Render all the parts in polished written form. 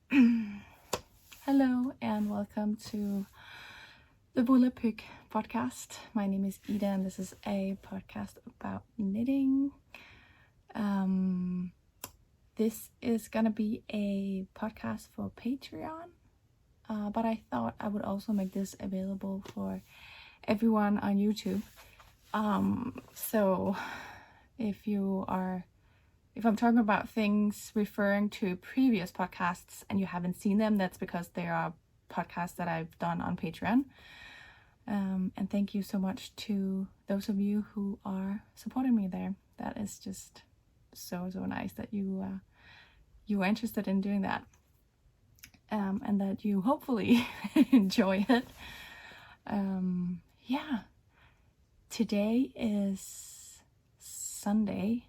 Hello and welcome to the WOOLapyk Podcast. My name is Ida and this is a podcast about knitting. This is gonna be a podcast for Patreon, but I thought I would also make this available for everyone on YouTube. So if I'm talking about things referring to previous podcasts and you haven't seen them, that's because they are podcasts that I've done on Patreon. And thank you so much to those of you who are supporting me there. That is just so nice that you are interested in doing that, and that you hopefully enjoy it. Today is Sunday.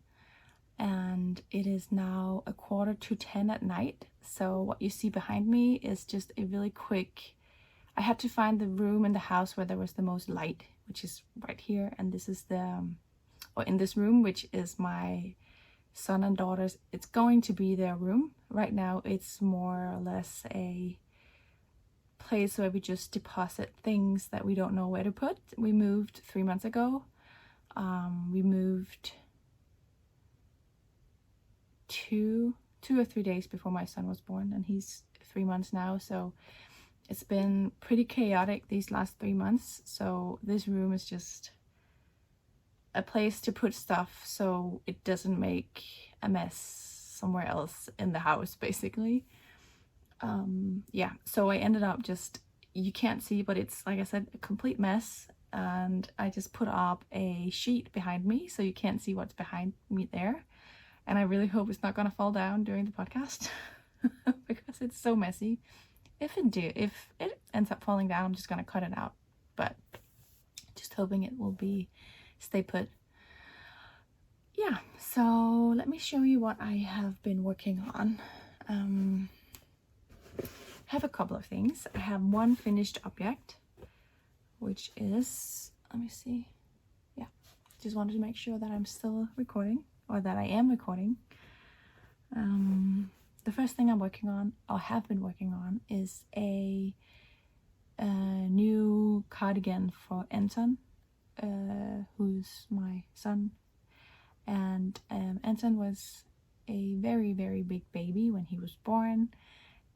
And it is now 9:45 at night. So what you see behind me is just a really quick, I had to find the room in the house where there was the most light, which is right here. And this is in this room, which is my son and daughter's, it's going to be their room. Right now it's more or less a place where we just deposit things that we don't know where to put. We moved 3 months ago. We moved two or 3 days before my son was born, and he's 3 months now, so it's been pretty chaotic these last 3 months. So this room is just a place to put stuff so it doesn't make a mess somewhere else in the house, basically. So I ended up just, you can't see, but it's, like I said, a complete mess, and I just put up a sheet behind me so you can't see what's behind me there. And I really hope it's not going to fall down during the podcast because it's so messy. If it ends up falling down, I'm just going to cut it out. But just hoping it will stay put. Yeah, so let me show you what I have been working on. I have a couple of things. I have one finished object, which is, let me see. Yeah, just wanted to make sure that I'm still recording. Or that I am recording. The first thing I'm working on, or have been working on, is a new cardigan for Anton, who's my son. And Anton was a very, very big baby when he was born.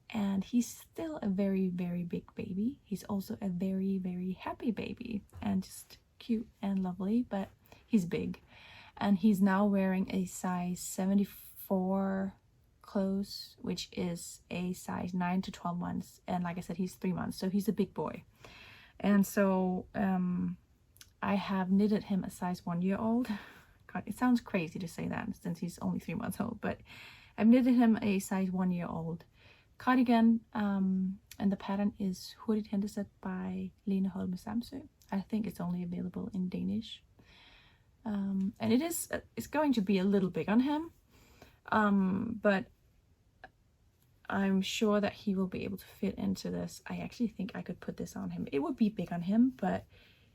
And he's still a very, very big baby. He's also a very, very happy baby. And just cute and lovely, but he's big. And he's now wearing a size 74 clothes, which is a size 9 to 12 months. And like I said, he's 3 months, so he's a big boy. And so I have knitted him a size 1 year old. God, it sounds crazy to say that since he's only 3 months old, but I've knitted him a size 1 year old cardigan. And the pattern is Hurtigt Hentesæt by Lene Holme Samsø. I think it's only available in Danish. And it's going to be a little big on him, but I'm sure that he will be able to fit into this. I actually think I could put this on him. It would be big on him, but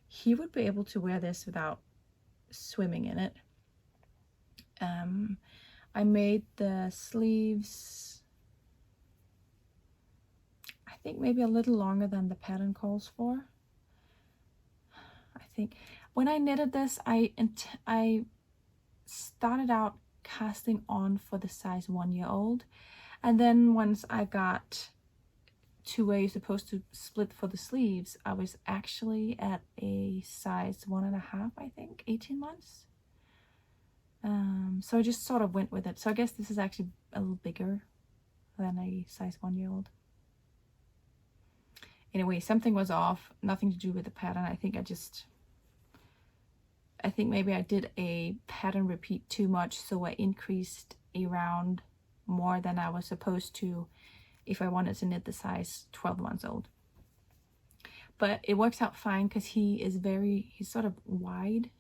he would be able to wear this without swimming in it. I made the sleeves, I think maybe a little longer than the pattern calls for. I think when I knitted this, I started out casting on for the size 1 year old. And then once I got to where you're supposed to split for the sleeves, I was actually at a size 1.5, I think, 18 months. So I just sort of went with it. So I guess this is actually a little bigger than a size 1 year old. Anyway, something was off, nothing to do with the pattern. I think maybe I did a pattern repeat too much, so I increased a round more than I was supposed to if I wanted to knit the size 12 months old. But it works out fine because he's sort of wide.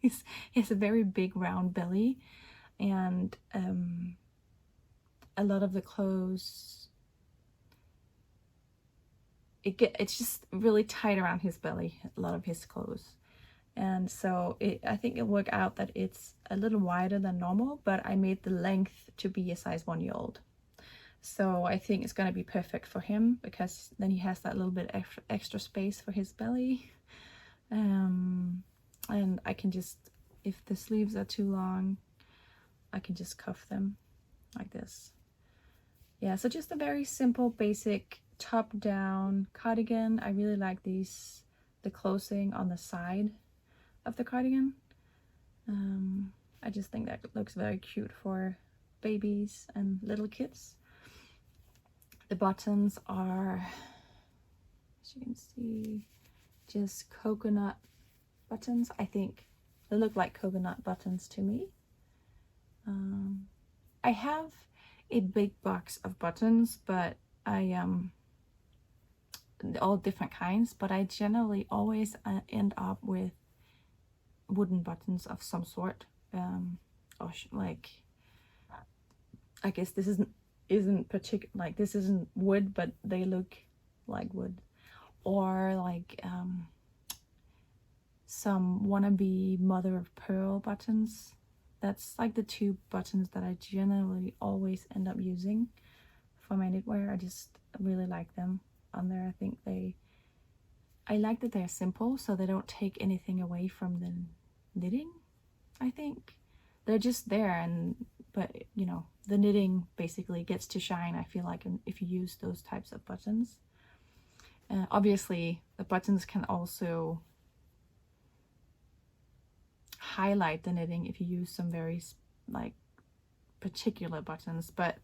He has a very big round belly, and a lot of the clothes, it's just really tight around his belly, a lot of his clothes. And so I think it'll work out that it's a little wider than normal, but I made the length to be a size 1 year old. So I think it's gonna be perfect for him, because then he has that little bit extra space for his belly. And I can just, if the sleeves are too long, I can just cuff them like this. Yeah, so just a very simple, basic top-down cardigan. I really like the closing on the side of the cardigan. I just think that looks very cute for babies and little kids. The buttons are, as you can see, just coconut buttons. I think they look like coconut buttons to me. I have a big box of buttons, but all different kinds, but I generally always end up with wooden buttons of some sort. Or like, I guess this isn't particular, like this isn't wood, but they look like wood. Or like some wannabe mother of pearl buttons. That's like the two buttons that I generally always end up using for my knitwear. I just really like them on there. I think I like that they're simple, so they don't take anything away from the knitting. I think they're just there, but you know, the knitting basically gets to shine, I feel like, if you use those types of buttons. Obviously the buttons can also highlight the knitting if you use some very like particular buttons, but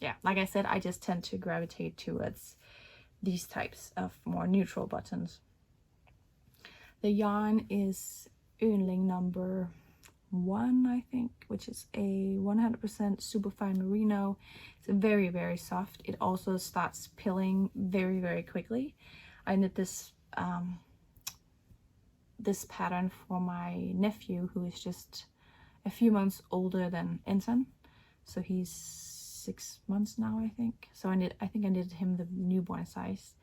yeah, like I said, I just tend to gravitate towards these types of more neutral buttons. The yarn is Yngling number 1, I think, which is a 100% superfine merino. It's very, very soft. It also starts pilling very, very quickly. I knit this this pattern for my nephew, who is just a few months older than Enton. So he's 6 months now, I think. So I think I knitted him the newborn size,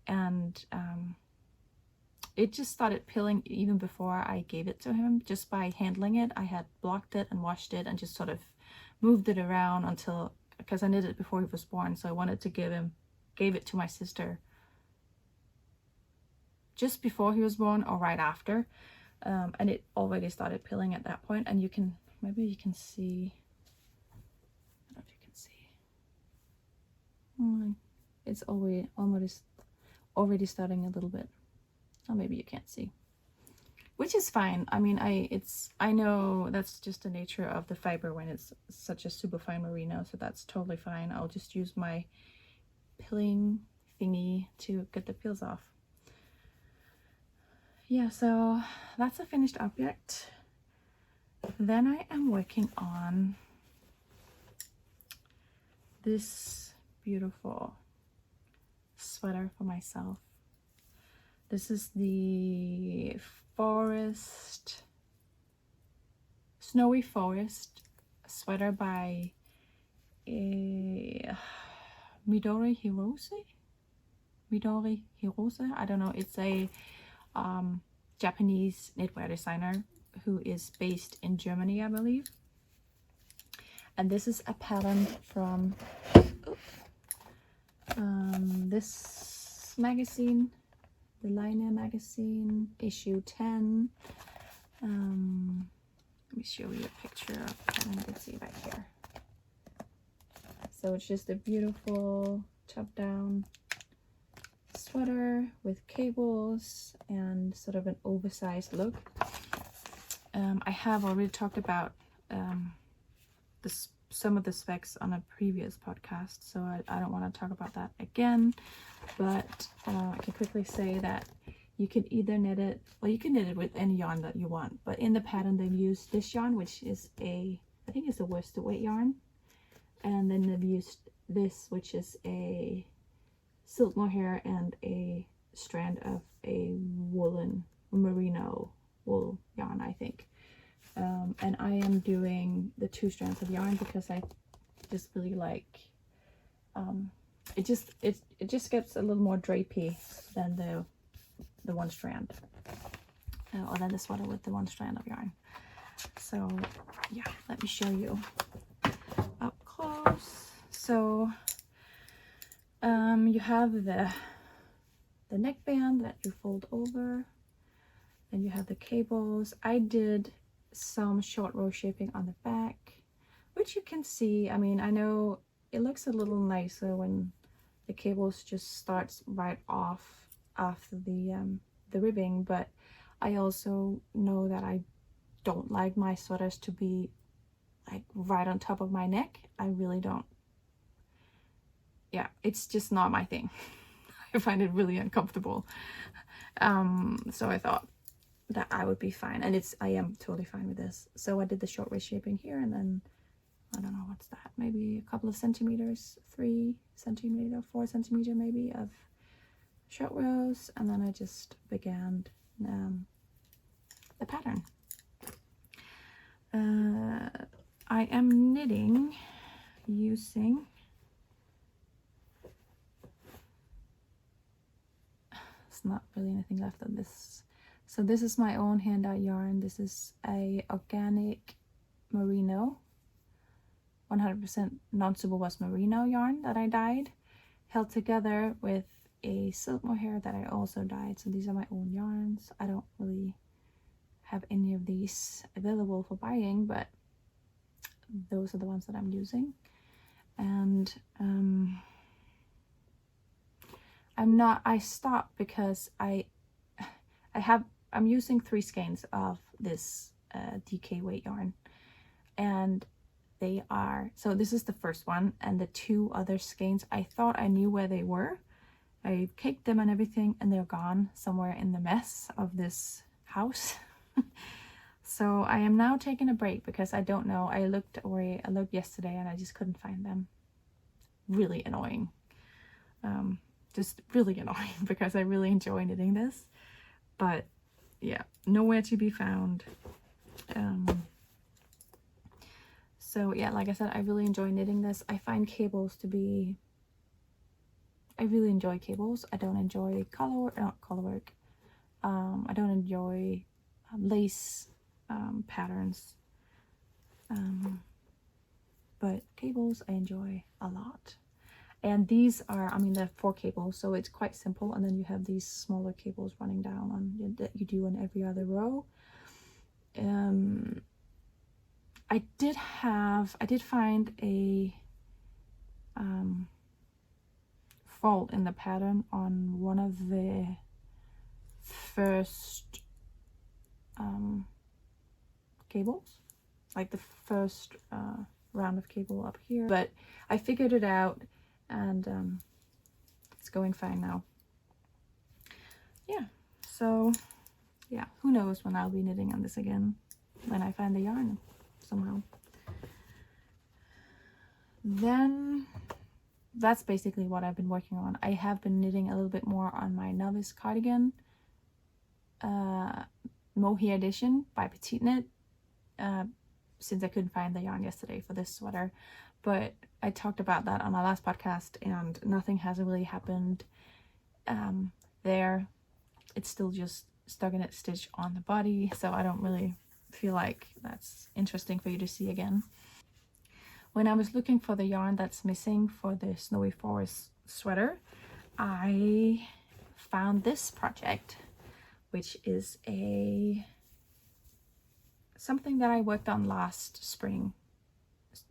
and it just started pilling even before I gave it to him, just by handling it. I had blocked it and washed it and just sort of moved it around until, because I knitted it before he was born, so I wanted to gave it to my sister just before he was born or right after, and it already started pilling at that point. And you can, maybe you can see, I don't know if you can see, it's already starting a little bit. Or maybe you can't see, which is fine. I mean, I know that's just the nature of the fiber when it's such a super fine merino, so that's totally fine. I'll just use my pilling thingy to get the peels off. Yeah, so that's a finished object. Then I am working on this beautiful sweater for myself. This is the Snowy Forest sweater by Midori Hirose. I don't know. It's a Japanese knitwear designer who is based in Germany, I believe. And this is a pattern from this magazine, the Line magazine, issue 10. Let me show you a picture of the pattern. You can see right here. So it's just a beautiful top-down sweater with cables and sort of an oversized look. I have already talked about some of the specs on a previous podcast, so I don't want to talk about that again, but I can quickly say that you can either knit it, well, you can knit it with any yarn that you want, but in the pattern they've used this yarn, which is I think it's a worsted weight yarn, and then they've used this, which is a silk mohair and a strand of a woolen merino wool yarn, I think. And I am doing the 2 strands of yarn because I just really like, it just gets a little more drapey than the 1 strand, or than the sweater with the 1 strand of yarn. So yeah, let me show you up close. So you have the neckband that you fold over, and you have the cables. I did some short row shaping on the back, which you can see. I mean, I know it looks a little nicer when the cables just starts right off after the ribbing, but I also know that I don't like my sweaters to be like right on top of my neck. I really don't. Yeah, it's just not my thing. I find it really uncomfortable. So I thought that I would be fine, and I am totally fine with this. So I did the short waist shaping here, and then I don't know what's that, maybe a couple of centimeters, 3 centimeter, 4 centimeter maybe of short rows, and then I just began the pattern. I am knitting using not really anything left on this. So this is my own handout yarn. This is a organic merino, 100% non-superwash merino yarn that I dyed, held together with a silk mohair that I also dyed. So these are my own yarns. I don't really have any of these available for buying, but those are the ones that I'm using. And I stopped because I'm using 3 skeins of this DK weight yarn, and they are, so this is the first one, and the 2 other skeins, I thought I knew where they were. I caked them and everything, and they're gone somewhere in the mess of this house. So I am now taking a break because I don't know. I looked yesterday and I just couldn't find them. Really annoying. Just really annoying because I really enjoy knitting this, but yeah, nowhere to be found. So yeah, like I said, I really enjoy knitting this. I find cables to be, I really enjoy cables. I don't enjoy not color work. I don't enjoy lace patterns, but cables I enjoy a lot. And these are, I mean, they're 4 cables, so it's quite simple. And then you have these smaller cables running down on that you do in every other row. I did find a fault in the pattern on one of the first cables, like the first round of cable up here, but I figured it out, and it's going fine now. Yeah, so yeah, who knows when I'll be knitting on this again, when I find the yarn somehow. Then that's basically what I've been working on. I have been knitting a little bit more on my novice cardigan, mohair edition by Petite Knit, since I couldn't find the yarn yesterday for this sweater. But I talked about that on my last podcast, and nothing has really happened there. It's still just stockinette stitch on the body, so I don't really feel like that's interesting for you to see again. When I was looking for the yarn that's missing for the Snowy Forest sweater, I found this project, which is something that I worked on last spring,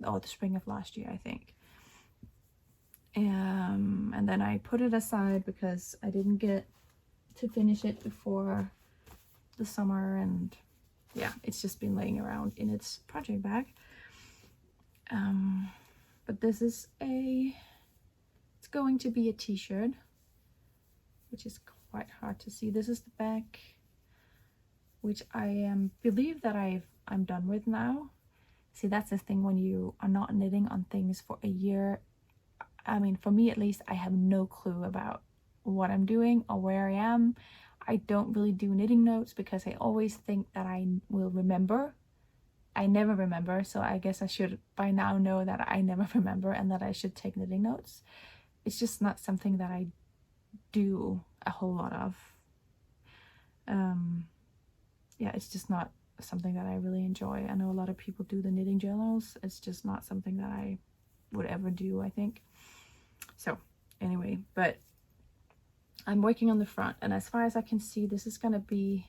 or the spring of last year, I think. And then I put it aside because I didn't get to finish it before the summer, and yeah, it's just been laying around in its project bag. But this is it's going to be a t-shirt, which is quite hard to see. This is the back, which I believe that I'm done with now. See, that's the thing when you are not knitting on things for a year. I mean, for me at least, I have no clue about what I'm doing or where I am. I don't really do knitting notes because I always think that I will remember. I never remember, so I guess I should by now know that I never remember and that I should take knitting notes. It's just not something that I do a whole lot of. Yeah, it's just not something that I really enjoy. I know a lot of people do the knitting journals. It's just not something that I would ever do, I think. So anyway, but I'm working on the front, and as far as I can see, this is gonna be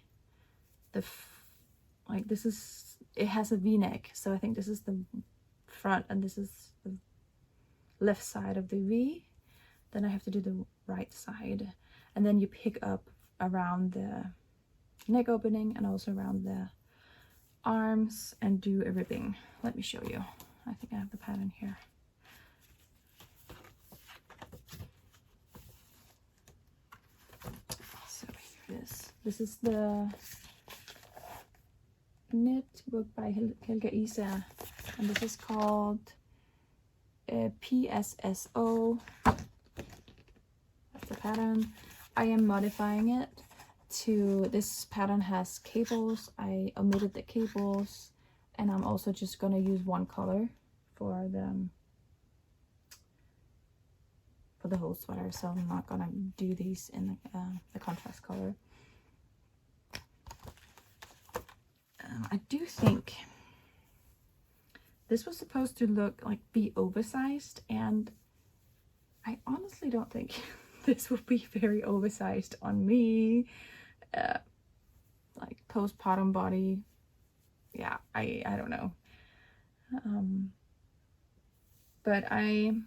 the this is, it has a v-neck, so I think this is the front and this is the left side of the V. Then I have to do the right side, and then you pick up around the neck opening and also around the arms and do a ribbing. Let me show you. I think I have the pattern here. So here it is. This is the knit book by Helga Isa, and this is called PSSO. That's the pattern. I am modifying it to, this pattern has cables. I omitted the cables, and I'm also just gonna use one color for the whole sweater, so I'm not gonna do these in the contrast color. I do think this was supposed to look like be oversized, and I honestly don't think this would be very oversized on me. Like postpartum body, yeah, I don't know. But I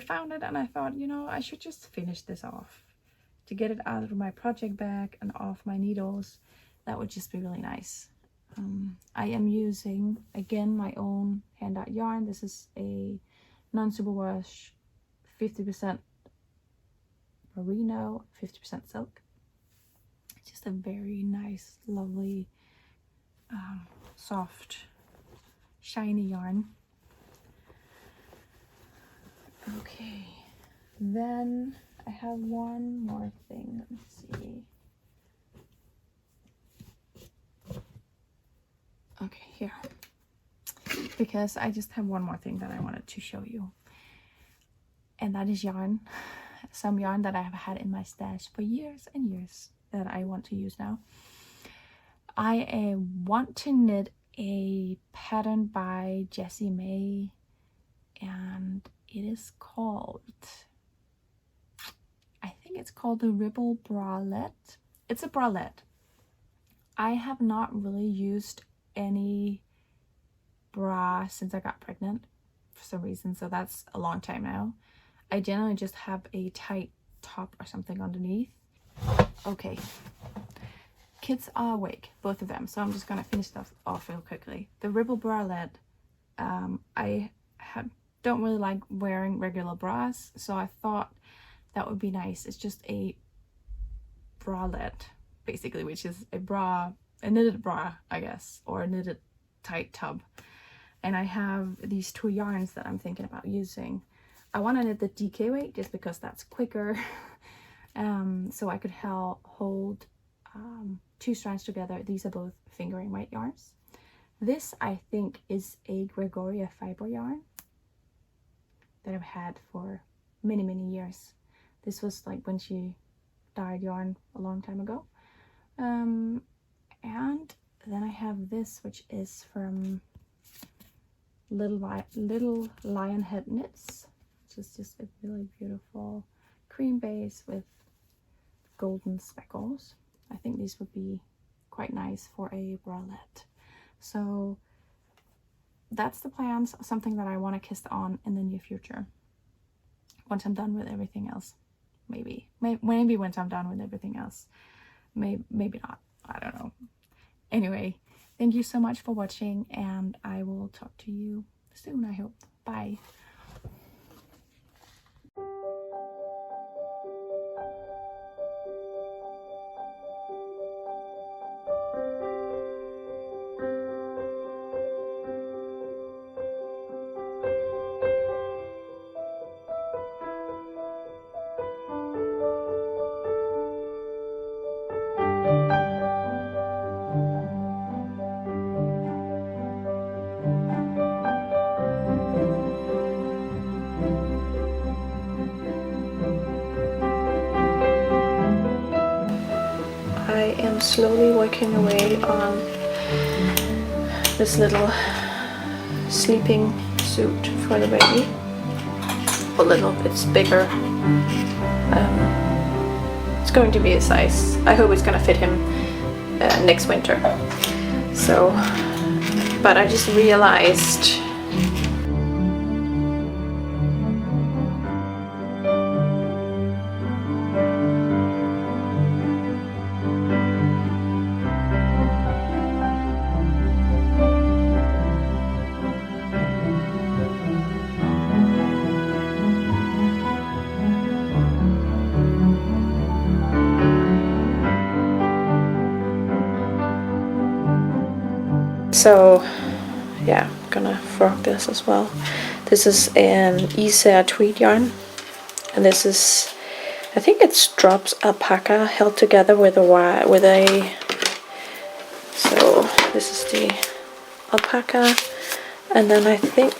found it, and I thought, you know, I should just finish this off to get it out of my project bag and off my needles. That would just be really nice. I am using, again, my own hand-dyed yarn. This is a non-superwash 50% merino, 50% silk. It's just a very nice, lovely, soft, shiny yarn. Okay, then I have one more thing. Let me see. Okay, here, because I just have one more thing that I wanted to show you, and that is yarn. Some yarn that I have had in my stash for years and years that I want to use now. I want to knit a pattern by Jessie May, and it is called, I think it's called the Ribble Bralette. It's a bralette. I have not really used any bra since I got pregnant for some reason, so that's a long time now. I generally just have a tight top or something underneath. Okay, kids are awake, both of them, so I'm just gonna finish stuff off real quickly. The Ribble Bralette, I don't really like wearing regular bras, so I thought that would be nice. It's just a bralette, basically, which is a bra, a knitted bra, I guess, or a knitted tight tub. And I have these two yarns that I'm thinking about using. I want to knit the DK weight just because that's quicker. So I could hold two strands together. These are both fingering weight yarns. This, I think, is a Gregoria fiber yarn that I've had for many, many years. This was like when she dyed yarn a long time ago. And then I have this, which is from Little Lionhead Knits, which is just a really beautiful cream base with golden speckles. I think these would be quite nice for a bralette. So that's the plans, something that I want to kist on in the near future. Once I'm done with everything else. Maybe once I'm done with everything else. Maybe not. I don't know. Anyway, thank you so much for watching, and I will talk to you soon, I hope. Bye. I am slowly working away on this little sleeping suit for the baby. a little bit bigger. It's going to be a size. I hope it's gonna fit him next winter. So, but I just realized so yeah, I'm gonna frog this as well. This is an Isa tweed yarn, and this is, I think it's drops alpaca held together with a wire, with a, so this is the alpaca, and then I think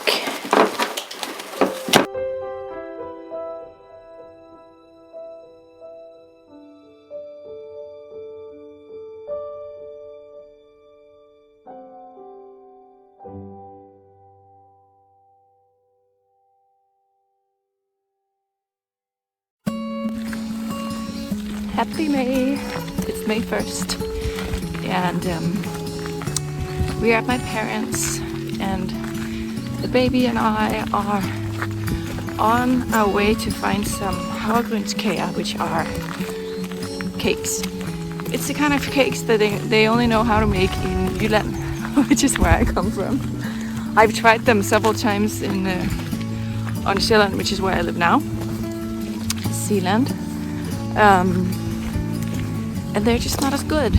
Happy May! It's May 1st, and we are at my parents', and the baby and I are on our way to find some havregrynskager, which are cakes. It's the kind of cakes that they only know how to make in Jylland, which is where I come from. I've tried them several times on Sjælland, which is where I live now, Zealand. And they're just not as good.